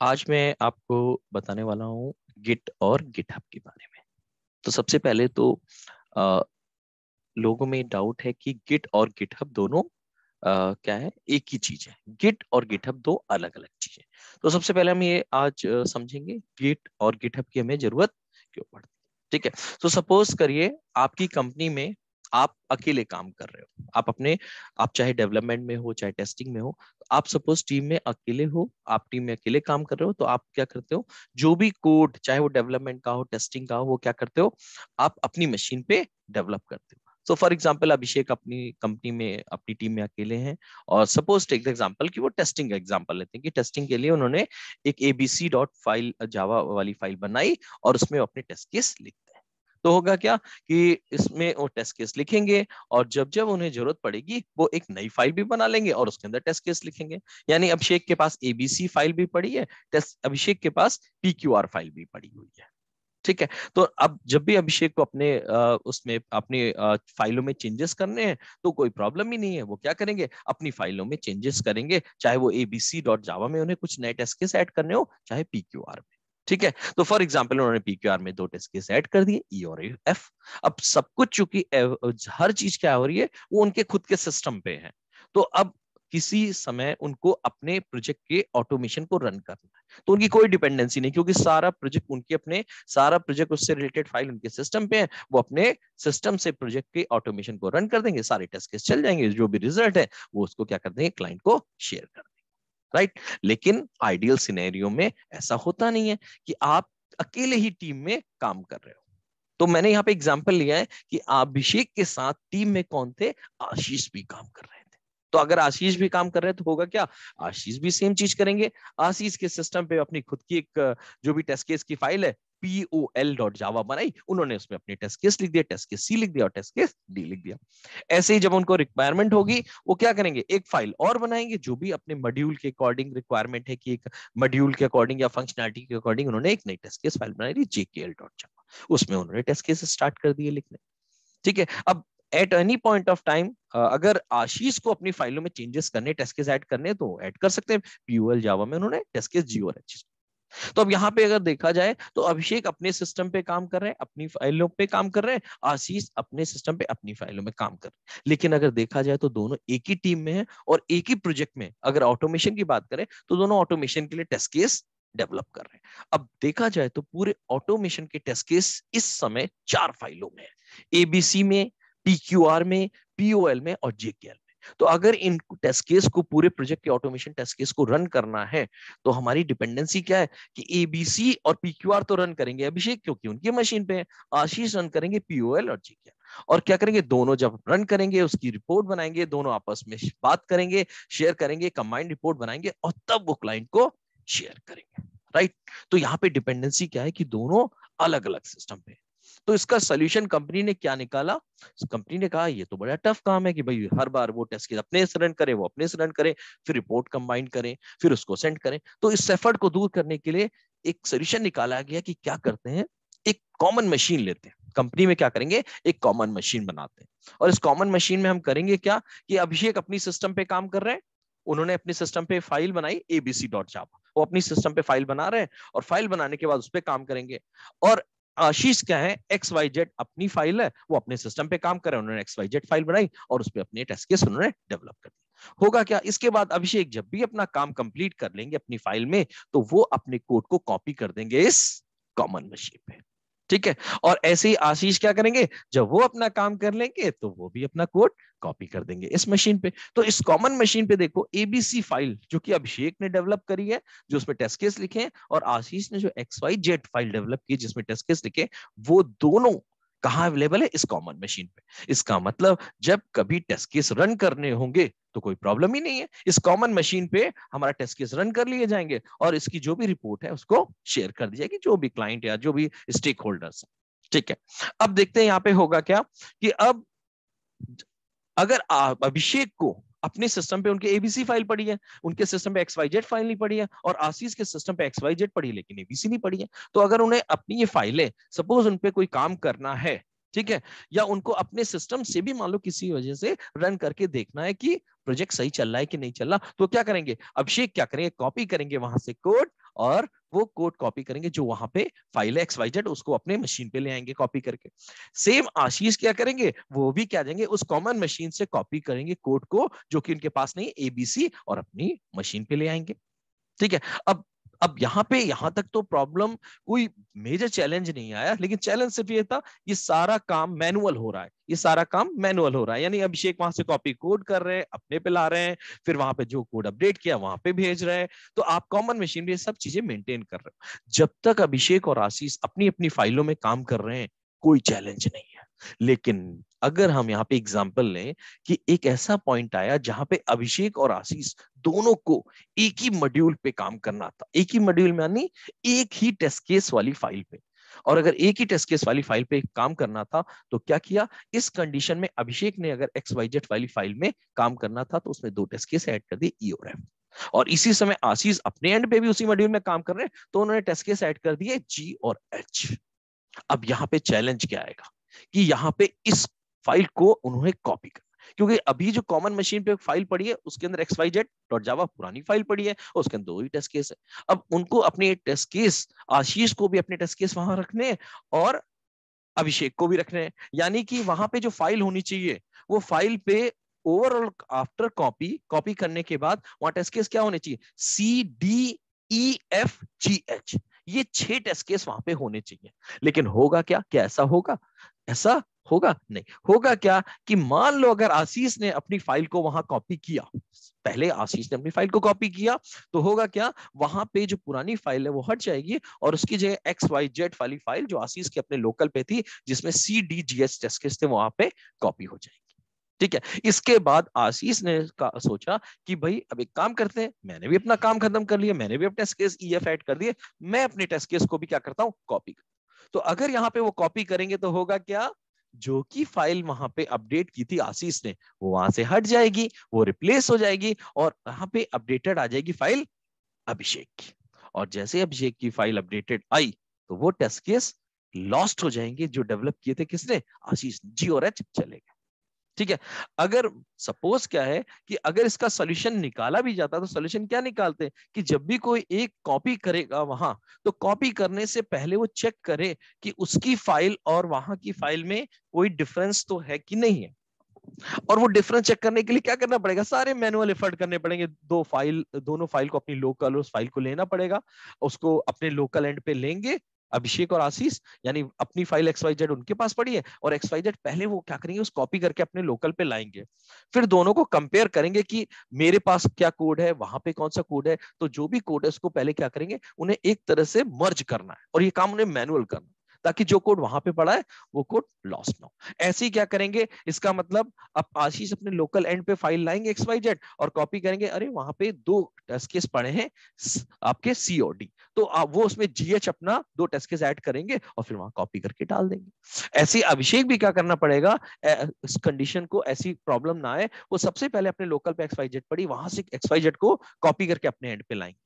आज मैं आपको बताने वाला हूँ गिट और गिटहब के बारे में। तो सबसे पहले तो अ, लोगों में डाउट है कि गिट और गिटहब दोनों क्या है, एक ही चीज है। गिट और गिटहब दो अलग अलग चीजें। तो सबसे पहले हम ये आज समझेंगे गिट और गिटहब की हमें जरूरत क्यों पड़ती है। ठीक है। तो सपोज करिए आपकी कंपनी में आप अकेले काम कर रहे हो। आप चाहे डेवलपमेंट में हो चाहे टेस्टिंग में हो, तो आप सपोज टीम में अकेले हो, आप टीम में अकेले काम कर रहे हो, तो आप क्या करते हो, जो भी कोड चाहे वो डेवलपमेंट का हो टेस्टिंग का हो, वो क्या करते हो, आप अपनी मशीन पे डेवलप करते हो। सो फॉर एग्जाम्पल अभिषेक अपनी कंपनी में अपनी टीम में अकेले हैं, और सपोज टेक द एग्जांपल कि वो टेस्टिंग का एग्जांपल लेते हैं कि टेस्टिंग के लिए उन्होंने एक एबीसी डॉट फाइल जावा वाली फाइल बनाई और उसमें अपने टेस्ट केस लिखते हैं। तो होगा क्या कि इसमें वो टेस्ट केस लिखेंगे, और जब जब उन्हें जरूरत पड़ेगी वो एक नई फाइल भी बना लेंगे और उसके अंदर टेस्ट केस लिखेंगे। यानी अभिषेक के पास एबीसी फाइल भी पड़ी है, टेस्ट अभिषेक के पास पीक्यूआर फाइल भी पड़ी हुई है। ठीक है। तो अब जब भी अभिषेक को अपने उसमें अपनी फाइलों में चेंजेस करने हैं, तो कोई प्रॉब्लम ही नहीं है। वो क्या करेंगे, अपनी फाइलों में चेंजेस करेंगे, चाहे वो एबीसी डॉट जावा में उन्हें कुछ नए टेस्ट केस ऐड करने हो, चाहे पीक्यूआर में। ठीक है। तो फॉर एग्जाम्पल उन्होंने पीक्यूआर में दो टेस्ट केस ऐड कर दिए, ई और एफ। अब सब कुछ चूंकि हर चीज क्या हो रही है, वो उनके खुद के सिस्टम पे है। तो अब किसी समय उनको अपने प्रोजेक्ट के ऑटोमेशन को रन करना है, तो उनकी कोई डिपेंडेंसी नहीं, क्योंकि सारा प्रोजेक्ट उससे रिलेटेड फाइल उनके सिस्टम पे है। वो अपने सिस्टम से प्रोजेक्ट के ऑटोमेशन को रन कर देंगे, सारे टेस्ट केस चल जाएंगे, जो भी रिजल्ट है वो उसको क्या कर देंगे, क्लाइंट को शेयर कर देंगे। राइट। लेकिन आइडियल सिनेरियो में ऐसा होता नहीं है कि आप अकेले ही टीम में काम कर रहे हो। तो मैंने यहाँ पे एग्जाम्पल लिया है कि अभिषेक के साथ टीम में कौन थे, आशीष भी काम कर रहे थे। तो अगर आशीष भी काम कर रहे हैं तो होगा क्या, आशीष भी सेम चीज करेंगे। आशीष के सिस्टम पे अपनी खुद की एक जो भी टेस्ट केस की फाइल है, पीओएल डॉट जावा बनाई, उन्होंने उसमें अपने टेस्ट केस लिख दिया, टेस्ट केस सी लिख दिया और टेस्ट केस डी लिख दिया। ऐसे ही जब उनको रिक्वायरमेंट होगी, वो क्या करेंगे, एक फाइल और बनाएंगे, जो भी अपने मॉड्यूल के अकॉर्डिंग रिक्वायरमेंट है कि एक मॉड्यूल के अकॉर्डिंग या फंक्शनलिटी के अकॉर्डिंग उन्होंने एक नई टेस्ट केस फाइल बनाई, जेकेएल डॉट जावा। उसमें उन्होंने टेस्ट केस स्टार्ट कर दिए लिखने। ठीक है। अब at any point of time अगर आशीष को अपनी फाइलों में चेंजेस करने, टेस्ट केस ऐड करने, तो ऐड कर सकते हैं। पीओएल जावा में उन्होंने टेस्ट केस जी और एच। तो अब यहाँ पे अगर देखा जाए तो अभिषेक अपने सिस्टम पे काम कर रहे हैं, अपनी फाइलों पे काम कर रहे हैं, आशीष अपने सिस्टम पे अपनी फाइलों में काम कर रहे हैं। लेकिन अगर देखा जाए तो दोनों एक ही टीम में है और एक ही प्रोजेक्ट में। अगर ऑटोमेशन की बात करें तो दोनों ऑटोमेशन के लिए टेस्ट केस डेवलप कर रहे हैं। अब देखा जाए तो पूरे ऑटोमेशन के टेस्ट केस इस समय 4 फाइलों में है, एबीसी में, पीक्यूआर में, पीओएल में और जेकेएल में। तो अगर इन टेस्ट केस को, पूरे प्रोजेक्ट के ऑटोमेशन टेस्ट केस को रन करना है, तो हमारी डिपेंडेंसी क्या है कि एबीसी और पीक्यूआर तो रन करेंगे अभिषेक, क्योंकि उनकी मशीन पे है। आशीष रन करेंगे पीओएल और जेकेएल। और क्या करेंगे, दोनों जब रन करेंगे उसकी रिपोर्ट बनाएंगे, दोनों आपस में बात करेंगे, शेयर करेंगे, कंबाइंड रिपोर्ट बनाएंगे और तब वो क्लाइंट को शेयर करेंगे। राइट। तो यहाँ पे डिपेंडेंसी क्या है कि दोनों अलग अलग सिस्टम पे। तो इसका सोल्यूशन कंपनी ने क्या निकाला, कंपनी ने कहा ये तो बड़ा टफ काम है कि भाई हर बार वो टेस्ट केस अपने से रन करे, वो अपने से रन करे, फिर रिपोर्ट कंबाइन करें, फिर उसको सेंड करें। तो इस एफर्ट को दूर करने के लिए एक सोल्यूशन निकाला गया कि क्या करते हैं, एक कॉमन मशीन लेते हैं। कंपनी में क्या करेंगे, एक कॉमन मशीन बनाते हैं, और इस कॉमन मशीन में हम करेंगे क्या कि अभिषेक अपनी सिस्टम पे काम कर रहे हैं, उन्होंने अपनी सिस्टम पे फाइल बनाई एबीसी डॉट जावा, वो अपनी सिस्टम पे फाइल बना रहे हैं, और फाइल बनाने के बाद उस पर काम करेंगे। और आशीष क्या है, एक्स वाई जेड अपनी फाइल है, वो अपने सिस्टम पे काम कर रहे हैं, उन्होंने एक्स वाई जेड फाइल बनाई और उस पर अपने टेस्ट केस उन्होंने डेवलप कर दिया। होगा क्या, इसके बाद अभिषेक जब भी अपना काम कंप्लीट कर लेंगे अपनी फाइल में, तो वो अपने कोड को कॉपी कर देंगे इस कॉमन मशीन पे। ठीक है। और ऐसे ही आशीष क्या करेंगे, जब वो अपना काम कर लेंगे तो वो भी अपना कोड कॉपी कर देंगे इस मशीन पे। तो इस कॉमन मशीन पे देखो, एबीसी फाइल जो कि अभिषेक ने डेवलप करी है, जो उसमें टेस्ट केस लिखे हैं, और आशीष ने जो X Y Z file develop की जिसमें टेस्ट केस लिखे, वो दोनों कहाँ अवेलेबल है, इस कॉमन मशीन पे। इसका मतलब जब कभी टेस्ट केस रन करने होंगे तो कोई प्रॉब्लम ही नहीं है, इस कॉमन मशीन पे हमारा टेस्ट केस रन कर लिए जाएंगे और इसकी जो भी रिपोर्ट है उसको शेयर कर दी जाएगी, जो भी क्लाइंट या जो भी स्टेक होल्डर्स है। ठीक है। अब देखते हैं यहाँ पे होगा क्या कि अब अगर अभिषेक को अपने सिस्टम पे उनके एबीसी फाइल पड़ी है, उनके सिस्टम पे एक्स वाई जेड फाइल नहीं पड़ी है, और आशीष के सिस्टम पे एक्स वाई जेड पड़ी है लेकिन एबीसी नहीं पड़ी है, तो अगर उन्हें अपनी ये फाइलें, सपोज उन पे कोई काम करना है, ठीक है, या उनको अपने सिस्टम से भी मान लो किसी वजह से रन करके देखना है कि प्रोजेक्ट सही चल रहा है कि नहीं चल रहा, तो क्या करेंगे, अभिषेक क्या करेंगे, कॉपी करेंगे वहां से कोड, और वो कोड कॉपी करेंगे जो वहां पे फाइल है XYZ, उसको अपने मशीन पे ले आएंगे कॉपी करके। सेम आशीष क्या करेंगे, वो भी क्या जाएंगे उस कॉमन मशीन से कॉपी करेंगे कोड को जो कि उनके पास नहीं ABC, और अपनी मशीन पे ले आएंगे। ठीक है, अब यहां तक तो प्रॉब्लम कोई मेजर चैलेंज नहीं आया, लेकिन चैलेंज सिर्फ ये था ये सारा काम मैनुअल हो रहा है, ये सारा काम मैनुअल हो रहा है, यानी अभिषेक वहां से कॉपी कोड कर रहे हैं, अपने पे ला रहे हैं, फिर वहां पे जो कोड अपडेट किया वहां पे भेज रहे हैं, तो आप कॉमन मशीन में ये सब चीजें मेंटेन कर रहे हो। जब तक अभिषेक और आशीष अपनी अपनी फाइलों में काम कर रहे हैं कोई चैलेंज नहीं है। लेकिन अगर हम यहाँ पे एग्जांपल लें कि एक ऐसा पॉइंट आया जहां पे अभिषेक और आशीष दोनों को एक ही मॉड्यूल पे काम करना था, एक ही मॉड्यूल में यानी एक ही टेस्ट केस वाली फाइल पे, और अगर एक ही टेस्ट केस वाली फाइल पे काम करना था तो क्या किया, इस कंडीशन में अभिषेक ने अगर XYZ वाली फाइल में काम करना था तो उसमें 2 टेस्ट केस ऐड कर दिए E और F, और इसी समय आशीष अपने एंड पे भी उसी मॉड्यूल में काम कर रहे हैं तो उन्होंने टेस्ट केस ऐड कर दिए G और H। अब यहाँ पे चैलेंज क्या आएगा कि यहाँ पे इस फाइल को उन्होंने कॉपी करना, क्योंकि अभी जो कॉमन मशीन पे फाइल पड़ी है उसके अंदर XYZ.java पुरानी फाइल पड़ी है और उसके अंदर 2 ही टेस्ट केस है। अब उनको अपने टेस्ट केस, आशीष को भी अपने टेस्ट केस वहां रखने हैं और अभिषेक को भी रखने हैं, यानी कि वहां पे जो फाइल होनी चाहिए वो फाइल पे ओवरऑल आफ्टर कॉपी करने के बाद वहां टेस्ट केस क्या होने चाहिए, CDEFGH, ये 6 टेस्ट केस वहां पे होने चाहिए। लेकिन होगा क्या, क्या ऐसा होगा, ऐसा होगा नहीं। होगा क्या कि मान लो अगर आशीष ने अपनी फाइल को वहां कॉपी किया, पहले आशीष ने अपनी फाइल को कॉपी किया, तो होगा क्या, वहां पे जो पुरानी फाइल है वो हट जाएगी और उसकी जगह XYZ वाली फाइल जो आशीष के अपने लोकल पे थी जिसमें CDGH टेस्ट केस थे वहां पे कॉपी हो जाएगी। ठीक है, इसके बाद आशीष ने सोचा कि भाई अब एक काम करते हैं, मैंने भी अपना काम खत्म कर लिया, मैंने भी अपने टेस्ट केस EF ऐड कर दिए, मैं अपने टेस्ट केस को भी क्या करता हूं, कॉपी। तो अगर यहाँ पे वो कॉपी करेंगे तो होगा क्या, जो की फाइल वहां पे अपडेट की थी आशीष ने वो वहां से हट जाएगी, वो रिप्लेस हो जाएगी और वहां पे अपडेटेड आ जाएगी फाइल अभिषेक की। और जैसे अभिषेक की फाइल अपडेटेड आई तो वो टेस्ट केस लॉस्ट हो जाएंगे जो डेवलप किए थे किसने, आशीष, G और H चले गए। ठीक है, अगर सपोज क्या है कि अगर इसका सॉल्यूशन निकाला भी जाता तो सॉल्यूशन क्या निकालते कि जब भी कोई एक कॉपी करेगा वहां, तो कॉपी करने से पहले वो चेक करे कि उसकी फाइल और वहां की फाइल में कोई डिफरेंस तो है कि नहीं है। और वो डिफरेंस चेक करने के लिए क्या करना पड़ेगा, सारे मैनुअल एफर्ट करने पड़ेंगे, दोनों फाइल को अपनी लोकल उस फाइल को लेना पड़ेगा, उसको अपने लोकल एंड पे लेंगे अभिषेक और आशीष, यानी अपनी फाइल XYZ उनके पास पड़ी है और XYZ पहले वो क्या करेंगे उस कॉपी करके अपने लोकल पे लाएंगे, फिर दोनों को कंपेयर करेंगे कि मेरे पास क्या कोड है वहां पे कौन सा कोड है, तो जो भी कोड है उसको पहले क्या करेंगे उन्हें एक तरह से मर्ज करना है और ये काम उन्हें मैनुअल करना है ताकि जो कोड वहां पे पड़ा है वो कोड लॉस्ट ना हो। ऐसे ही क्या करेंगे, इसका मतलब अब आशीष अपने लोकल एंड पे फाइल लाएंगे XYZ और कॉपी करेंगे, अरे वहां पे 2 टेस्ट केस पड़े हैं आपके C और D, तो आप वो उसमें GH अपना 2 टेस्ट केस ऐड करेंगे और फिर वहां कॉपी करके डाल देंगे। ऐसे अभिषेक भी क्या करना पड़ेगा, इस कंडीशन को ऐसी प्रॉब्लम ना आए, वो सबसे पहले अपने लोकल पे XYZ पड़ी वहां से XYZ को कॉपी करके अपने एंड पे लाएंगे।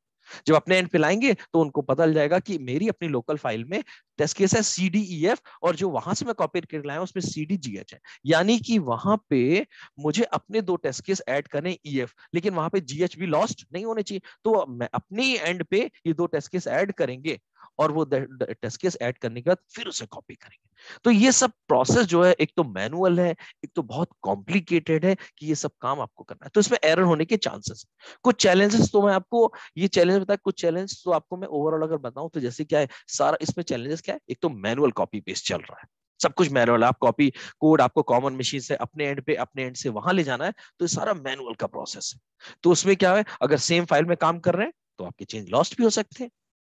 जब अपने एंड पे लाएंगे तो उनको पता चल जाएगा कि मेरी अपनी लोकल फाइल में टेस्ट केस है CDEF और जो वहां से मैं कॉपी करके लाया उसमें CDGH है, यानी कि वहां पे मुझे अपने 2 टेस्ट केस ऐड करने EF, लेकिन वहां पे GH भी लॉस्ट नहीं होने चाहिए, तो मैं अपनी एंड पे ये 2 टेस्ट केस ऐड करेंगे और वो टेस्ट केस ऐड करने के बाद फिर उसे कॉपी करेंगे। तो ये सब प्रोसेस जो है एक तो मैनुअल है, एक तो बहुत कॉम्प्लिकेटेड है कि ये सब काम आपको करना है, तो इसमें एरर होने के चांसेस। कुछ चैलेंजेस तो मैं आपको ये चैलेंज बताया, कुछ चैलेंज तो आपको मैं ओवरऑल अगर बताऊं तो जैसे क्या है, सारा इसमें चैलेंजेस क्या है, एक तो मैनुअल कॉपी पेस्ट चल रहा है, सब कुछ मैनुअल, आप कॉपी कोड आपको कॉमन मशीन से अपने एंड पे अपने एंड से वहां ले जाना है, तो ये सारा मैनुअल का प्रोसेस है। तो उसमें क्या है, अगर सेम फाइल में काम कर रहे हैं तो आपके चेंज लॉस्ट भी हो सकते हैं।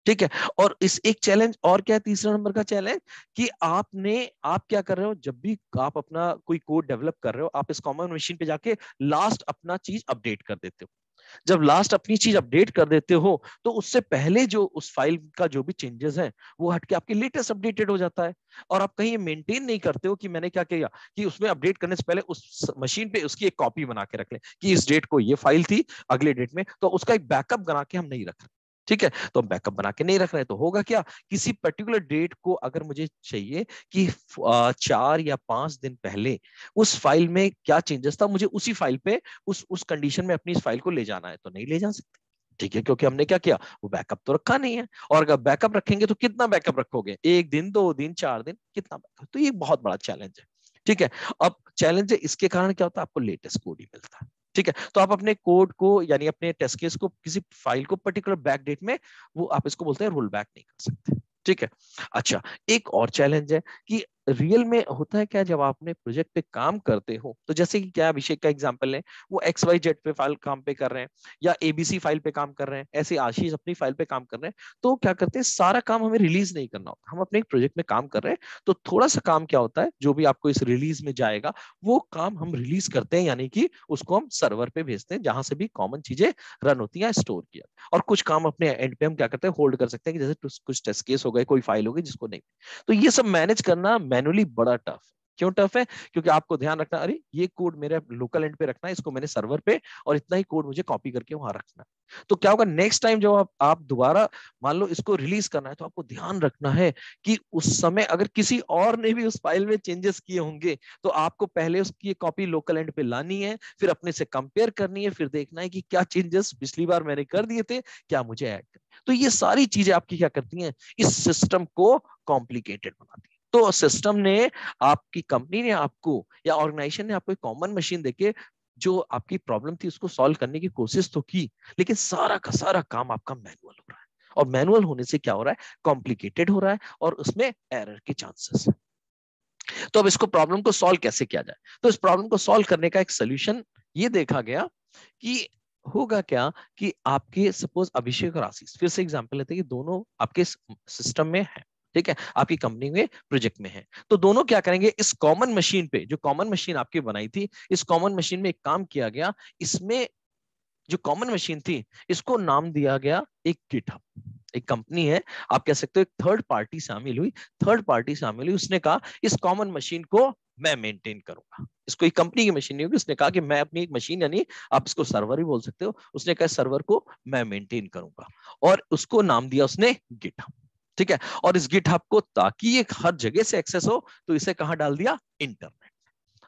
ठीक है, और इस एक चैलेंज और क्या है, तीसरा नंबर का चैलेंज कि आप क्या कर रहे हो, जब भी आप अपना कोई कोड डेवलप कर रहे हो आप इस कॉमन मशीन पे जाके लास्ट अपना चीज अपडेट कर देते हो। जब लास्ट अपनी चीज अपडेट कर देते हो तो उससे पहले जो उस फाइल का जो भी चेंजेस हैं वो हटके आपके लेटेस्ट अपडेटेड हो जाता है, और आप कहीं मेंटेन नहीं करते हो कि मैंने क्या किया कि उसमें अपडेट करने से पहले उस मशीन पे उसकी एक कॉपी बना के रख लें कि इस डेट को ये फाइल थी, अगले डेट में तो उसका एक बैकअप बना के हम नहीं रख रहे। ठीक है, तो हम बैकअप बना के नहीं रख रहे हैं, तो होगा क्या, किसी पर्टिकुलर डेट को अगर मुझे चाहिए कि 4 या 5 दिन पहले उस फाइल में क्या चेंजेस था, मुझे उसी फाइल पे उस कंडीशन में अपनी इस फाइल को ले जाना है, तो नहीं ले जा सकते। ठीक है, क्योंकि हमने क्या किया, वो बैकअप तो रखा नहीं है। और अगर बैकअप रखेंगे तो कितना बैकअप रखोगे, 1 दिन, 2 दिन, 4 दिन, कितना बैकअप, तो ये बहुत बड़ा चैलेंज है। ठीक है, अब चैलेंज है, इसके कारण क्या होता है, आपको लेटेस्ट कोड ही मिलता है। ठीक है, तो आप अपने कोड को यानी अपने टेस्ट केस को किसी फाइल को पर्टिकुलर बैक डेट में, वो आप इसको बोलते हैं रोल बैक नहीं कर सकते। ठीक है, अच्छा, एक और चैलेंज है कि रियल में होता है क्या, जब आप अपने प्रोजेक्ट पे काम करते हो, तो जैसे कि क्या अभिषेक का एग्जांपल है, वो XYZ पे फाइल काम पे कर रहे हैं, या ABC फाइल पे काम कर रहे हैं, ऐसे आशीष अपनी फाइल पे काम कर रहे हैं, तो क्या करते हैं, सारा काम हमें रिलीज नहीं करना होता, हम अपने प्रोजेक्ट में काम कर रहे हैं, तो थोड़ा सा काम क्या होता है, जो भी आपको इस रिलीज में जाएगा, वो काम हम रिलीज करते हैं, यानी कि उसको हम सर्वर पे भेजते हैं, जहां से भी कॉमन चीजें रन होती हैं, स्टोर किया। और कुछ काम अपने एंड पे हम क्या करते हैं, होल्ड कर सकते हैं, कि जैसे कुछ टेस्ट केस हो गए, कोई फाइल हो गई जिसको नहीं। तो ये सब मैनेज करना मैनुअली बड़ा टफ। क्यों टफ है, क्योंकि आपको ध्यान रखना, अरे ये कोड मेरे लोकल एंड पे रखना है, इसको मैंने सर्वर पे, और इतना ही कोड मुझे कॉपी करके वहां रखना है। तो क्या होगा, नेक्स्ट टाइम जब आप दोबारा मान लो इसको रिलीज करना है, तो आपको ध्यान रखना है कि उस समय अगर किसी और ने भी उस फाइल में चेंजेस किए होंगे, तो आपको पहले उसकी कॉपी लोकल एंड पे लानी है, फिर अपने से कंपेयर करनी है, फिर देखना है कि क्या चेंजेस पिछली बार मैंने कर दिए थे, क्या मुझे ऐड करना। तो ये सारी चीजें आपकी क्या करती हैं, इस सिस्टम को कॉम्प्लिकेटेड बनाती है। तो सिस्टम ने, आपकी कंपनी ने आपको, या ऑर्गेनाइजेशन ने आपको एक कॉमन मशीन देके, जो आपकी प्रॉब्लम थी उसको सॉल्व करने की कोशिश तो की, लेकिन सारा का सारा काम आपका मैनुअल हो रहा है, और मैनुअल होने से क्या हो रहा है, कॉम्प्लिकेटेड हो रहा है, और उसमें एरर के चांसेस है। तो अब इसको प्रॉब्लम को सॉल्व कैसे किया जाए, तो इस प्रॉब्लम को सॉल्व करने का एक सोल्यूशन ये देखा गया कि होगा क्या, कि आपके सपोज अभिषेक और आशीष, फिर से एग्जांपल लेते हैं कि दोनों आपके सिस्टम में है, ठीक है, आपकी कंपनी में प्रोजेक्ट में है, तो दोनों क्या करेंगे, इस कॉमन मशीन पे, जो कॉमन मशीन आपकी बनाई थी, इस कॉमन मशीन में एक काम किया गया, इसमें जो कॉमन मशीन थी, इसको नाम दिया गया एक गिटहब। एक कंपनी है, आप कह सकते हो, एक थर्ड पार्टी शामिल हुई, उसने कहा इस कॉमन मशीन को मैं मेंटेन करूंगा। इसको एक कंपनी की मशीन नहीं होगी, उसने कहा कि मैं अपनी एक मशीन, यानी आप इसको सर्वर भी बोल सकते हो, उसने कहा सर्वर को मैं मेंटेन करूंगा, और उसको नाम दिया उसने गिटहब। ठीक है, और इस गिटहब को, ताकि ये हर जगह से एक्सेस हो, तो इसे कहां डाल दिया, इंटरनेट।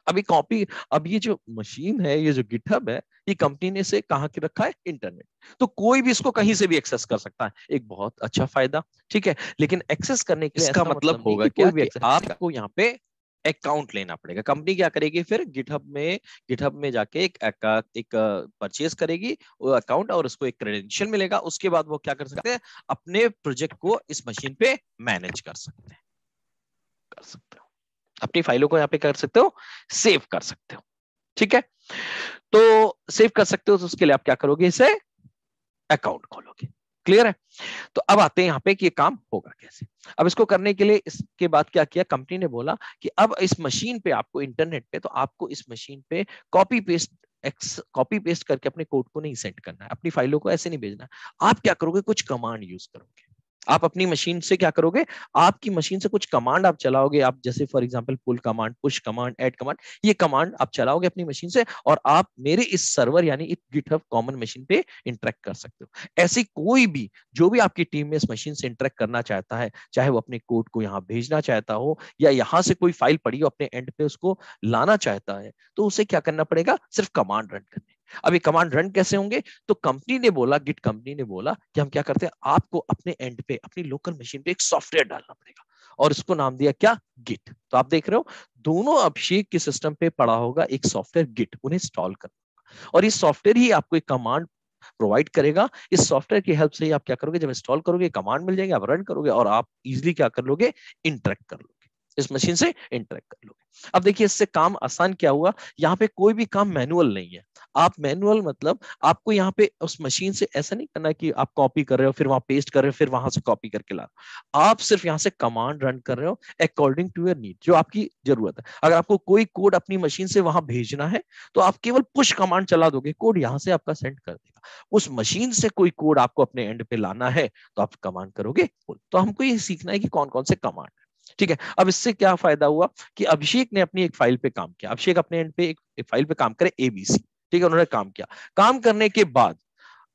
अभी कॉपी, अब ये जो मशीन है, ये जो गिटहब है, ये कंपनी ने से कहां के रखा है, इंटरनेट। तो कोई भी इसको कहीं से भी एक्सेस कर सकता है, एक बहुत अच्छा फायदा। ठीक है, लेकिन एक्सेस करने के लिए इसका ऐसा मतलब मतलब नहीं होगा कि क्या कोई भी कि एक्सेस करेगा। आपको यहाँ पे अकाउंट लेना पड़ेगा। कंपनी क्या करेगी, फिर गिटहब में जाके एक परचेज करेगी वो अकाउंट, और उसको एक क्रेडेंशियल मिलेगा, उसके बाद वो क्या कर सकते हैं, अपने प्रोजेक्ट को इस मशीन पे मैनेज कर सकते हो, अपनी फाइलों को यहाँ पे कर सकते हो, सेव कर सकते हो। ठीक है, तो सेव कर सकते हो, तो उसके लिए आप क्या करोगे, इसे अकाउंट खोलोगे। क्लियर है, तो अब आते हैं यहाँ पे कि ये काम होगा कैसे। अब इसको करने के लिए, इसके बाद क्या किया, कंपनी ने बोला कि अब इस मशीन पे आपको, इंटरनेट पे, तो आपको इस मशीन पे कॉपी पेस्ट करके अपने कोड को नहीं सेंड करना है, अपनी फाइलों को ऐसे नहीं भेजना। आप क्या करोगे, कुछ कमांड यूज करोगे। आप अपनी मशीन से क्या करोगे, आपकी मशीन से कुछ कमांड आप चलाओगे, आप जैसे for example pull command, push command, add command, ये कमांड आप चलाओगे अपनी मशीन से, और आप मेरे इस सर्वर यानी इस गिटहब कॉमन मशीन पे इंटरेक्ट कर सकते हो। ऐसी कोई भी, जो भी आपकी टीम में इस मशीन से इंटरेक्ट करना चाहता है, चाहे वो अपने कोड को यहाँ भेजना चाहता हो, या यहाँ से कोई फाइल पड़ी हो अपने एंड पे उसको लाना चाहता है, तो उसे क्या करना पड़ेगा, सिर्फ कमांड रन करने। अब ये कमांड रन कैसे होंगे, तो गिट कंपनी ने बोला कि हम क्या करते हैं, आपको अपने एंड पे, अपनी लोकल मशीन पे एक सॉफ्टवेयर डालना पड़ेगा, और इसको नाम दिया क्या, गिट। तो आप देख रहे हो, दोनों अभिषेक के सिस्टम पे पड़ा होगा एक सॉफ्टवेयर गिट, उन्हें इंस्टॉल करना, और इस सॉफ्टवेयर ही आपको एक कमांड प्रोवाइड करेगा। इस सॉफ्टवेयर की हेल्प से ही आप क्या करोगे, जब इंस्टॉल करोगे, कमांड मिल जाएंगे, आप रन करोगे, और आप इजिली क्या कर लोगे, इंटरेक्ट कर लोगे, इस मशीन से इंटरेक्ट कर लोगे। अब देखिए, इससे काम आसान क्या हुआ, यहाँ पे कोई भी काम मैनुअल नहीं है। आप मैनुअल मतलब, आपको यहाँ पे उस मशीन से ऐसा नहीं करना कि आप कॉपी कर रहे हो, फिर वहां पेस्ट कर रहे हो, फिर वहां से कॉपी करके ला रहे हो। आप सिर्फ यहाँ से कमांड रन कर रहे हो अकॉर्डिंग टू योर नीड, जो आपकी जरूरत है। अगर आपको कोई कोड अपनी मशीन से वहां भेजना है, तो आप केवल पुश कमांड चला दोगे, कोड यहाँ से आपका सेंड कर देगा। उस मशीन से कोई कोड आपको अपने एंड पे लाना है, तो आप कमांड करोगे। तो हमको ये सीखना है कि कौन कौन से कमांड है। ठीक है, अब इससे क्या फायदा हुआ कि अभिषेक ने अपनी एक फाइल पे काम किया, अभिषेक अपने एंड पे एक फाइल पे काम करे ABC। ठीक है, उन्होंने काम किया, काम करने के बाद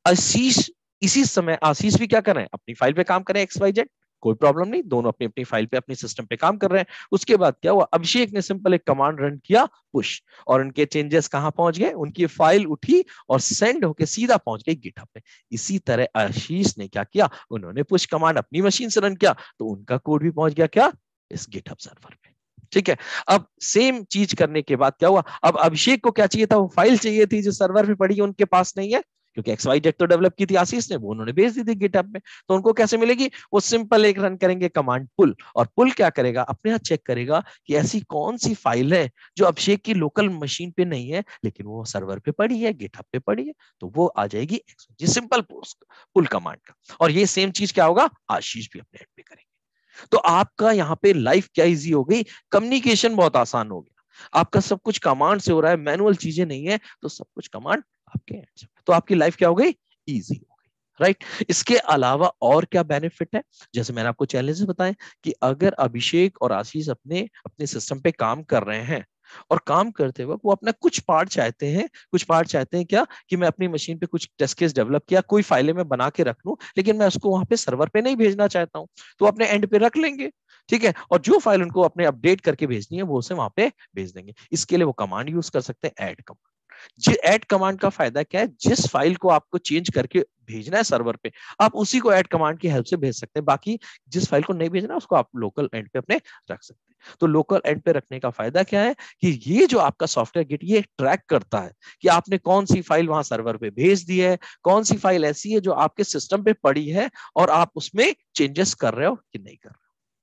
आशीष इसी समय आशीष भी क्या कर रहे हैं, अपनी फाइल पे काम कर रहे हैं XYZ, कोई प्रॉब्लम नहीं, दोनों अपनी अपनी फाइल पे अपनी सिस्टम पे काम कर रहे हैं। उसके बाद क्या हुआ, अभिषेक ने सिंपल एक कमांड रन किया पुश, और उनके चेंजेस कहां पहुंच गए, उनकी फाइल उठी और सेंड होके सीधा पहुंच गई गिटहब पे। इसी तरह आशीष ने क्या किया, उन्होंने पुश कमांड अपनी मशीन से रन किया तो उनका कोड भी पहुंच गया क्या, इस गिटहब सर्वर पे। ठीक है, अब सेम चीज करने के बाद क्या हुआ, अब अभिषेक को क्या चाहिए था, वो फाइल चाहिए थी जो सर्वर पे पड़ी है, उनके पास नहीं है, क्योंकि XYZ तो डेवलप की थी आशीष ने, वो उन्होंने भेज दी थी गिटहब में। तो उनको कैसे मिलेगी, वो सिंपल एक रन करेंगे कमांड पुल, और पुल क्या करेगा, अपने यहाँ चेक करेगा कि ऐसी कौन सी फाइल है जो अभिषेक की लोकल मशीन पे नहीं है लेकिन वो सर्वर पे पड़ी है, गिटहब पे पड़ी है, तो वो आ जाएगी XYZ, सिंपल पुल कमांड का। और ये सेम चीज क्या होगा, आशीष भी अपने एंड पे करेंगे। तो आपका यहाँ पे लाइफ क्या इजी हो गई, कम्युनिकेशन बहुत आसान हो गया, आपका सब कुछ कमांड से हो रहा है, मैनुअल चीजें नहीं है, तो सब कुछ कमांड आपके एंड से, तो आपकी लाइफ क्या हो गई, इजी हो गई, राइट। इसके अलावा और क्या बेनिफिट है, जैसे मैंने आपको चैलेंजेस बताए कि अगर अभिषेक और आशीष अपने अपने सिस्टम पे काम कर रहे हैं और काम करते वक्त वो अपना कुछ पार्ट चाहते हैं, कुछ पार्ट चाहते हैं क्या, कि मैं अपनी मशीन पे कुछ टेस्ट केस डेवलप किया, कोई फाइलें मैं बना के रख लूं, लेकिन मैं उसको वहां पे सर्वर पे नहीं भेजना चाहता हूं, तो अपने एंड पे रख लेंगे। ठीक है, और जो फाइल उनको अपने अपडेट करके भेजनी है वो उसे वहां पे भेज देंगे। इसके लिए वो कमांड यूज कर सकते हैं, ऐड कमांड। ऐड कमांड का फायदा क्या है, जिस फाइल को आपको चेंज करके भेजना है सर्वर पे, आप उसी को ऐड कमांड की हेल्प से भेज सकते हैं, बाकी जिस फाइल को नहीं भेजना उसको आप लोकल एंड पे अपने रख सकते हैं। तो लोकल एंड पे रखने का फायदा क्या है कि ये जो आपका सॉफ्टवेयर गिट ये ट्रैक करता है कि आपने कौन सी फाइल वहां सर्वर पे भेज दी है, कौन सी फाइल ऐसी है जो आपके सिस्टम पे पड़ी है और आप उसमें चेंजेस कर रहे हो कि नहीं कर रहे हो।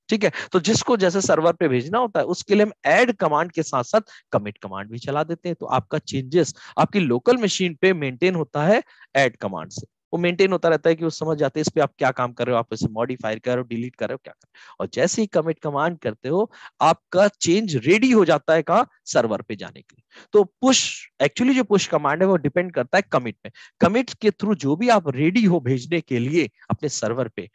ठीक है, तो जिसको जैसे सर्वर पे भेजना होता है उसके लिए हम ऐड कमांड के साथ साथ कमिट कमांड भी चला देते हैं, तो आपका चेंजेस आपकी लोकल मशीन पे मेंटेन होता है ऐड कमांड से। वो मेंटेन होता रहता है कि वो समझ जाते हैं इस पे आप क्या काम कर रहे हो, आप इसे मॉडिफाई कर रहे हो, डिलीट कर रहे हो, क्या कर रहे हो, और जैसे ही कमिट कमांड करते हो आपका चेंज रेडी हो जाता है कहाँ, सर्वर पे जाने के लिए। तो पुश, एक्चुअली जो पुश कमांड है वो डिपेंड करता है कमिट पे, कमिट के थ्रू जो भी आप रेडी हो भेजने के लिए अपने सर्वर पे,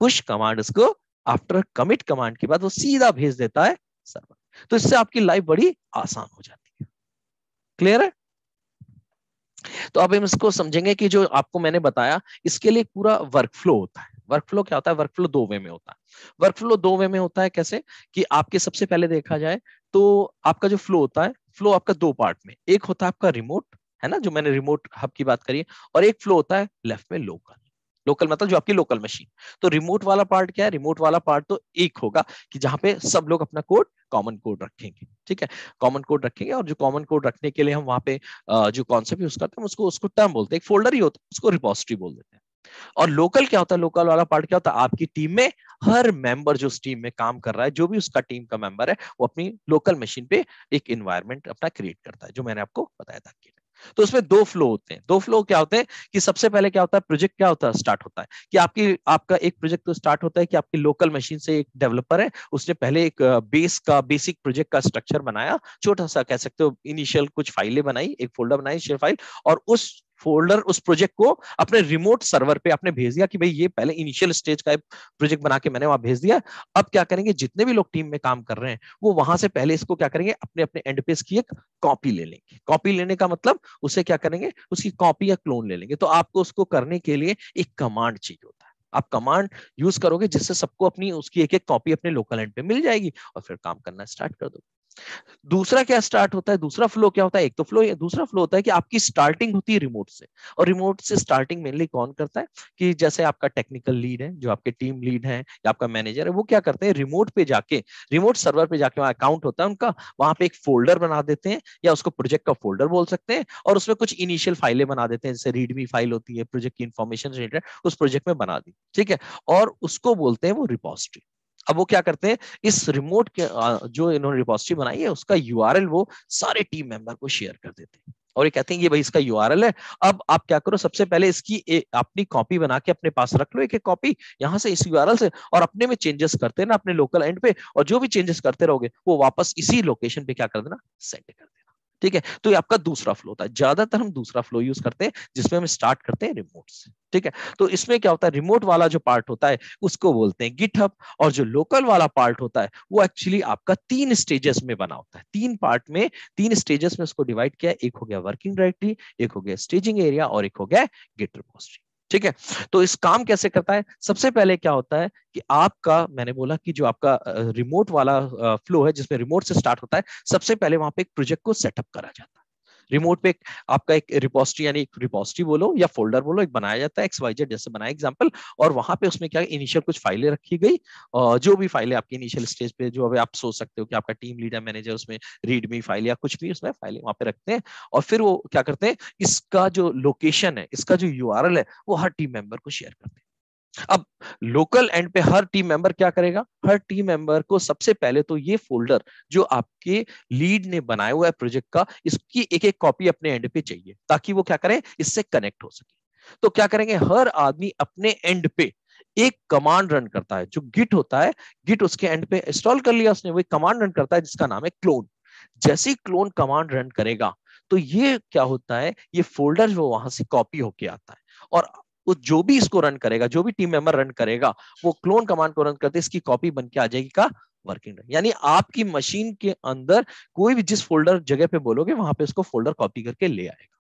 पुश कमांड उसको आफ्टर कमिट कमांड के बाद वो सीधा भेज देता है सर्वर। तो इससे आपकी लाइफ बड़ी आसान हो जाती है। क्लियर है? तो अब हम इसको समझेंगे कि जो आपको मैंने बताया इसके लिए पूरा वर्कफ्लो होता है। वर्कफ्लो क्या होता है, वर्कफ्लो दो वे में होता है। वर्कफ्लो दो वे में होता है कैसे, कि आपके सबसे पहले देखा जाए तो आपका जो फ्लो होता है, फ्लो आपका दो पार्ट में, एक होता है आपका रिमोट, है ना, जो मैंने रिमोट हब की बात करी, और एक फ्लो होता है लेफ्ट में लोकल। लोकल मतलब जो आपकी लोकल मशीन। तो रिमोट वाला पार्ट क्या है, रिमोट वाला पार्ट तो एक होगा कि जहां पे सब लोग अपना कोड, कॉमन कोड रखेंगे। ठीक है, कॉमन कोड रखेंगे, और जो कॉमन कोड रखने के लिए हम वहां पे जो कॉन्सेप्ट यूज करते हैं उसको उसको टर्म बोलते हैं, एक फोल्डर ही होता है उसको रिपोजिटरी बोल देते हैं। और लोकल क्या होता है, लोकल वाला पार्ट क्या होता है, आपकी टीम में हर मेंबर जो उस टीम में काम कर रहा है, जो भी उसका टीम का मेंबर है, वो अपनी लोकल मशीन पे एक इन्वायरमेंट अपना क्रिएट करता है, जो मैंने आपको बताया था। तो उसमें दो फ्लो होते हैं। दो फ्लो क्या होते हैं कि सबसे पहले क्या होता है, प्रोजेक्ट क्या होता है, स्टार्ट होता है कि आपकी आपका एक प्रोजेक्ट तो स्टार्ट होता है कि आपकी लोकल मशीन से एक डेवलपर है, उसने पहले एक बेसिक प्रोजेक्ट का स्ट्रक्चर बनाया, छोटा सा कह सकते हो, इनिशियल कुछ फाइलें बनाई, एक फोल्डर बनाई, शेयर फाइल, और उस फोल्डर उस प्रोजेक्ट को अपने रिमोट सर्वर पे आपने भेज दिया कि भाई ये पहले इनिशियल स्टेज का प्रोजेक्ट बना के मैंने वहां भेज दिया। अब क्या करेंगे, जितने भी लोग टीम में काम कर रहे हैं वो वहां से पहले इसको क्या करेंगे, अपने अपने एंड पे इसकी एक कॉपी ले लेंगे। कॉपी लेने का मतलब उसे क्या करेंगे, उसकी कॉपी या क्लोन ले लेंगे। तो आपको उसको करने के लिए एक कमांड चाहिए होता है, आप कमांड यूज करोगे जिससे सबको अपनी उसकी एक एक कॉपी अपने लोकल एंड पे मिल जाएगी, और फिर काम करना स्टार्ट कर दो। दूसरा क्या स्टार्ट होता है, दूसरा फ्लो क्या होता है, एक तो फ्लो, दूसरा फ्लो होता है कि आपकी स्टार्टिंग होती है रिमोट से। और रिमोट से स्टार्टिंग मेनली कौन करता है, कि जैसे आपका टेक्निकल लीड है, जो आपके टीम लीड है या आपका मैनेजर है, वो क्या करते हैं, रिमोट पे जाके, रिमोट सर्वर पे जाके, वहां अकाउंट होता है उनका, वहां पे एक फोल्डर बना देते हैं, या उसको प्रोजेक्ट का फोल्डर बोल सकते हैं, और उसमें कुछ इनिशियल फाइलें बना देते हैं, जैसे रीडमी फाइल होती है प्रोजेक्ट की इन्फॉर्मेशन रिलेटेड, उस प्रोजेक्ट में बना दी। ठीक है, और उसको बोलते हैं वो रिपोजिटरी। अब वो क्या करते हैं, इस रिमोट के जो इन्होंने रिपोजिटरी बनाई है उसका यूआरएल वो सारे टीम मेंबर को शेयर कर देते हैं, और ये कहते हैं ये भाई इसका यूआरएल है। अब आप क्या करो, सबसे पहले इसकी अपनी कॉपी बना के अपने पास रख लो, एक एक कॉपी यहां से इस यूआरएल से, और अपने में चेंजेस करते हैं ना अपने लोकल एंड पे, और जो भी चेंजेस करते रहोगे वो वापस इसी लोकेशन पे क्या कर देना, सेंड कर देना। ठीक है, तो ये आपका दूसरा फ्लो होता है। ज्यादातर हम दूसरा फ्लो यूज करते हैं जिसमें हम स्टार्ट करते हैं रिमोट से। ठीक है, तो इसमें क्या होता है, रिमोट वाला जो पार्ट होता है उसको बोलते हैं गिटहब, और जो लोकल वाला पार्ट होता है वो एक्चुअली आपका तीन स्टेजेस में बना होता है, तीन पार्ट में, तीन स्टेजेस में उसको डिवाइड किया। एक हो गया वर्किंग डायरेक्टरी, एक हो गया स्टेजिंग एरिया, और एक हो गया गिट रिपोजिटरी। ठीक है। तो इस काम कैसे करता है, सबसे पहले क्या होता है कि आपका, मैंने बोला कि जो आपका रिमोट वाला फ्लो है जिसमें रिमोट से स्टार्ट होता है, सबसे पहले वहां पे एक प्रोजेक्ट को सेटअप करा जाता है। रिमोट पे आपका एक रिपोजिटरी, यानी एक रिपोजिटरी बोलो या फोल्डर बोलो, एक बनाया जाता है, XYZ जैसे बनाया एग्जांपल। और वहां पे उसमें क्या इनिशियल कुछ फाइलें रखी गई, और जो भी फाइलें आपकी इनिशियल स्टेज पे, जो अभी आप सोच सकते हो कि आपका टीम लीडर मैनेजर उसमें रीडमी फाइल या कुछ भी उसमें फाइलें वहां पे रखते हैं। और फिर वो क्या करते हैं, इसका जो लोकेशन है, इसका जो URL है, वो हर टीम मेंबर को शेयर करते हैं। अब लोकल एंड पे हर टीम मेंबर क्या करेगा, हर टीम मेंबर को सबसे पहले तो ये फोल्डर जो आपके लीड ने बनाया हुआ है प्रोजेक्ट का, इसकी एक एक कॉपी अपने एंड पे चाहिए, ताकि वो क्या करें, इससे कनेक्ट हो सके। तो क्या करेंगे, हर आदमी अपने एंड पे एक कमांड रन करता है, जो गिट होता है। गिट उसके एंड पे इंस्टॉल कर लिया उसने, वो कमांड रन करता है जिसका नाम है क्लोन। जैसे ही क्लोन कमांड रन करेगा, तो ये क्या होता है, ये फोल्डर वो वहां से कॉपी होके आता है। और वो जो भी इसको रन करेगा, जो भी टीम मेंबर रन करेगा, वो क्लोन कमांड को रन करते इसकी कॉपी बन के आ जाएगी का वर्किंग। यानी आपकी मशीन के अंदर कोई भी जिस फोल्डर जगह पे बोलोगे, वहां पे उसको फोल्डर कॉपी करके ले आएगा।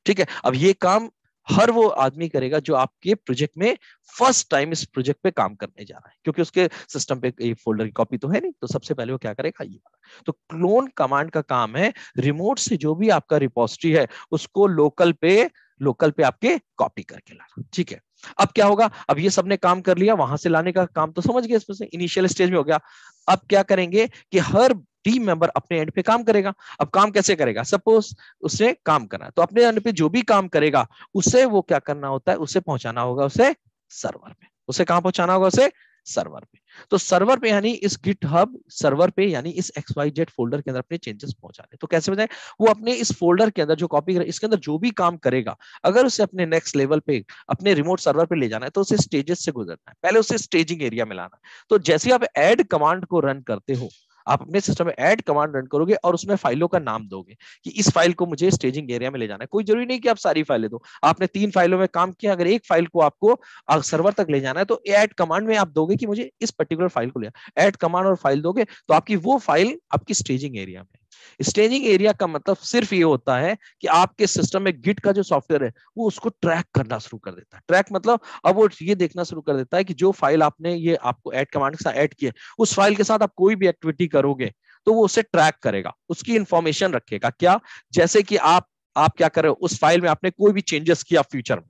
ठीक है। अब ये काम हर वो आदमी करेगा जो आपके प्रोजेक्ट में फर्स्ट टाइम इस प्रोजेक्ट पे काम करने जा रहा है, क्योंकि उसके सिस्टम पे एक फोल्डर की कॉपी तो है नहीं। तो सबसे पहले वो क्या करेगा, ये वाला। तो क्लोन कमांड का काम है रिमोट से जो भी आपका रिपोजिटरी है उसको लोकल पे आपके कॉपी करके लाना। ठीक है। अब क्या होगा, अब ये सबने काम कर लिया, वहां से लाने का काम तो समझ गए, इसमें से इनिशियल स्टेज में हो गया। अब क्या करेंगे कि हर टीम मेंबर अपने एंड पे काम करेगा। अब काम कैसे करेगा, सपोज उसने काम करना है, तो अपने एंड पे जो भी काम करेगा उसे वो क्या करना होता है, उसे पहुंचाना होगा उसे सर्वर पे। उसे कहां पहुंचाना होगा, उसे सर्वर पे। तो सर्वर पे यानी इस गिटहब सर्वर पे, यानी इस XYZ फोल्डर के अंदर अपने चेंजेस पहुंचाने। तो कैसे बताएं, वो अपने इस फोल्डर के अंदर जो कॉपी करे, इसके अंदर जो भी काम करेगा, अगर उसे अपने नेक्स्ट लेवल पे अपने रिमोट सर्वर पे ले जाना है, तो उसे स्टेजेस से गुजरना है। पहले उसे स्टेजिंग एरिया में लाना है। तो जैसे आप ऐड कमांड को रन करते हो, आप अपने सिस्टम में ऐड कमांड रन करोगे और उसमें फाइलों का नाम दोगे कि इस फाइल को मुझे स्टेजिंग एरिया में ले जाना है। कोई जरूरी नहीं कि आप सारी फाइलें दो, आपने 3 फाइलों में काम किया, अगर एक फाइल को आपको सर्वर तक ले जाना है, तो ऐड कमांड में आप दोगे कि मुझे इस पर्टिकुलर फाइल को ले, ऐड कमांड और फाइल दोगे, तो आपकी वो फाइल आपकी स्टेजिंग एरिया में। स्टेजिंग एरिया का मतलब सिर्फ ये होता है कि आपके सिस्टम में गिट का जो सॉफ्टवेयर है वो उसको ट्रैक करना शुरू कर देता है। ट्रैक मतलब अब वो ये देखना शुरू कर देता है कि जो फाइल आपने ये आपको ऐड कमांड के साथ ऐड किया, उस फाइल के साथ आप कोई भी एक्टिविटी करोगे तो वो उसे ट्रैक करेगा, उसकी इंफॉर्मेशन रखेगा। क्या, जैसे कि आप क्या कर रहे हो, उस फाइल में आपने कोई भी चेंजेस किया फ्यूचर में,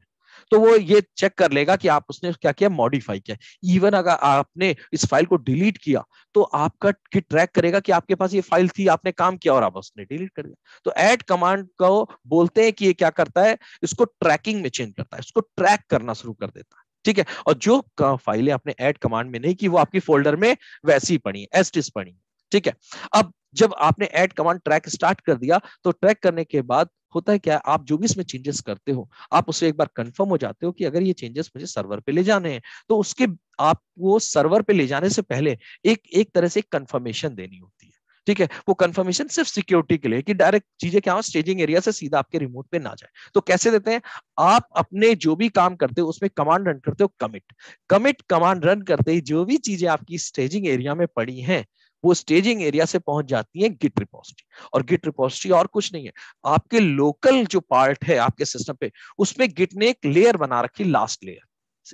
तो वो ये चेक कर लेगा कि आप उसने क्या किया, मॉडिफाई किया। इवन अगर आपने इस फाइल को डिलीट किया, तो आपका ट्रैक करेगा कि आपके पास ये फाइल थी, आपने काम किया और आप उसने डिलीट कर दिया। तो ऐड कमांड को बोलते हैं कि ये क्या करता है, इसको ट्रैकिंग में चेंज करता है, इसको ट्रैक करना शुरू कर देता है। ठीक है। और जो फाइलें आपने ऐड कमांड में नहीं की, वो आपकी फोल्डर में वैसी ही पड़ी है, एज इट इज पड़ी है। ठीक है। अब जब आपने ऐड कमांड ट्रैक स्टार्ट कर दिया, तो ट्रैक करने के बाद होता है क्या, आप जो भी इसमें चेंजेस करते हो, आप उससे एक बार कंफर्म हो जाते हो कि अगर ये चेंजेस मुझे सर्वर पे ले जाने हैं, तो उसके आपको सर्वर पे ले जाने से पहले एक एक तरह से कंफर्मेशन देनी होती है। ठीक है। वो कंफर्मेशन सिर्फ सिक्योरिटी के लिए, कि डायरेक्ट चीजें क्या हो, स्टेजिंग एरिया से सीधा आपके रिमोट पे ना जाए। तो कैसे देते हैं, आप अपने जो भी काम करते हो उसमें कमांड रन करते हो कमिट। कमिट कमांड रन करते ही जो भी चीजें आपकी स्टेजिंग एरिया में पड़ी हैं, वो स्टेजिंग एरिया से पहुंच जाती है गिट रिपोजिटरी। और गिट रिपोजिटरी और कुछ नहीं है, आपके लोकल जो पार्ट है आपके सिस्टम पे, उसमें गिट ने एक लेयर बना रखी, लास्ट लेयर।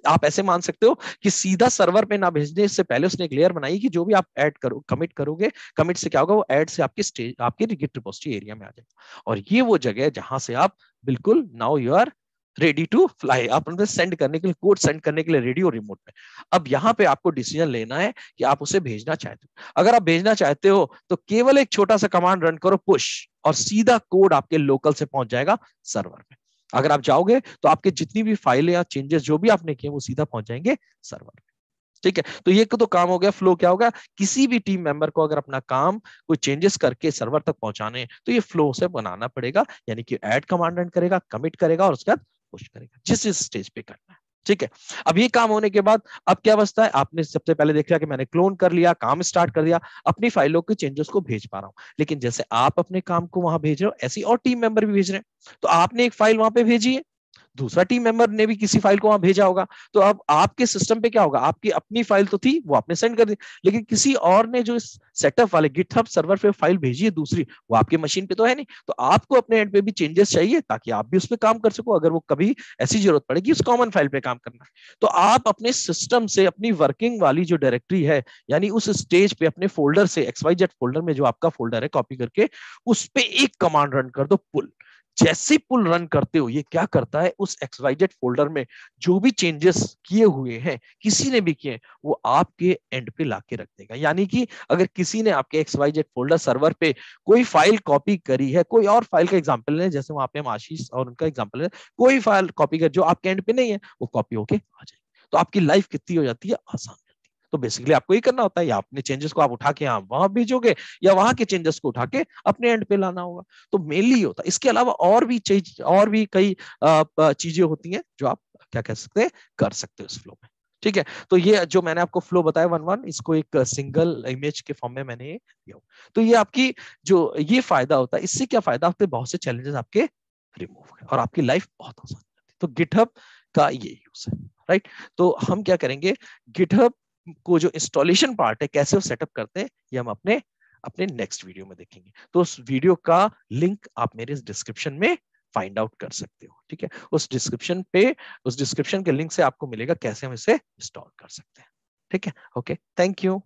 आप ऐसे मान सकते हो कि सीधा सर्वर पे ना भेजने से पहले उसने एक लेयर बनाई कि जो भी आप ऐड करो, कमिट करोगे, कमिट से क्या होगा, वो ऐड से आपकी स्टेज आपके गिट रिपोजिटरी एरिया में आ जाएगा। और ये वो जगह है जहां से आप बिल्कुल now you are ready to fly, आप सेंड करने के लिए, कोड सेंड करने के लिए रेडी हो रिमोट में। अब यहाँ पे आपको डिसीजन लेना है कि आप उसे भेजना चाहते हो। अगर आप भेजना चाहते हो तो केवल एक छोटा सा कमांड रन करो, पुश, और सीधा कोड आपके लोकल से पहुंच जाएगा सर्वर पे। अगर आप जाओगे तो आपके जितनी भी फाइलें या चेंजेस जो भी आपने किए, वो सीधा पहुंच जाएंगे सर्वर पे। ठीक है। तो ये तो काम हो गया। फ्लो क्या होगा, किसी भी टीम मेंबर को अगर अपना काम कोई चेंजेस करके सर्वर तक पहुंचाने, तो ये फ्लो से बनाना पड़ेगा, यानी कि ऐड कमांड रन करेगा, कमिट करेगा और उसके बाद पुश करेगा, जिस स्टेज पे करना है। ठीक है। अब ये काम होने के बाद अब क्या बचता है, आपने सबसे पहले देखा कि मैंने क्लोन कर लिया, काम स्टार्ट कर दिया, अपनी फाइलों के चेंजेस को भेज पा रहा हूं। लेकिन जैसे आप अपने काम को वहां भेज रहे हो, ऐसी और टीम मेंबर भी भेज रहे हैं। तो आपने एक फाइल वहां पे भेजी है, दूसरा टीम मेंबर ने भी किसी फाइल को वहां भेजा होगा, तो अब आपके सिस्टम पे क्या होगा, आपकी अपनी फाइल तो थी वो आपने सेंड कर दी, लेकिन किसी और ने जो इस सेटअप वाले गिटहब सर्वर पे फाइल भेजी है दूसरी, वो आपके मशीन पे तो है नहीं, तो आपको अपने एंड पे भी चेंजेस चाहिए ताकि आप भी उस पर काम कर सको अगर वो कभी ऐसी जरूरत पड़ेगी उस कॉमन फाइल पे काम करना है। तो आप अपने सिस्टम से अपनी वर्किंग वाली जो डायरेक्टरी है, यानी उस स्टेज पे अपने फोल्डर से XYZ फोल्डर में जो आपका फोल्डर है कॉपी करके उस पे एक कमांड रन कर दो, पुल। जैसे पुल रन करते हो ये क्या करता है, उस XYZ फोल्डर में जो भी चेंजेस किए हुए हैं, किसी ने भी किए, वो आपके एंड पे लाके रख देगा। यानी कि अगर किसी ने आपके XYZ फोल्डर सर्वर पे कोई फाइल कॉपी करी है, कोई और फाइल का एग्जांपल है, जैसे वहां पे हम आशीष और उनका एग्जांपल है, कोई फाइल कॉपी कर जो आपके एंड पे नहीं है, वो कॉपी होके आ जाएगी। तो आपकी लाइफ कितनी हो जाती है, आसान। तो बेसिकली आपको ये करना होता है, या अपने चेंजेस को आप उठा के यहाँ वहां भेजोगे, या वहां के चेंजेस को उठा के अपने एंड पे लाना होगा। तो मेनली होता है। इसके अलावा और भी चीज, और भी कई चीजें होती हैं जो आप क्या कह सकते हैं, कर सकते हो इस फ्लो में। ठीक है, तो ये जो मैंने आपको फ्लो बताया 1-1, इसको एक सिंगल इमेज के फॉर्म में मैंने दिया। तो ये आपकी जो ये फायदा होता है, इससे क्या फायदा होता है, बहुत से चैलेंजेस आपके रिमूव हो गए और आपकी लाइफ बहुत आसान हो जाती है। तो गिटहब का ये यूज है, राइट। तो हम क्या करेंगे, गिटहब को जो इंस्टॉलेशन पार्ट है कैसे वो सेटअप करते हैं, ये हम अपने अपने नेक्स्ट वीडियो में देखेंगे। तो उस वीडियो का लिंक आप मेरे इस डिस्क्रिप्शन में फाइंड आउट कर सकते हो। ठीक है, उस डिस्क्रिप्शन के लिंक से आपको मिलेगा कैसे हम इसे इंस्टॉल कर सकते हैं। ठीक है, ओके, थैंक यू।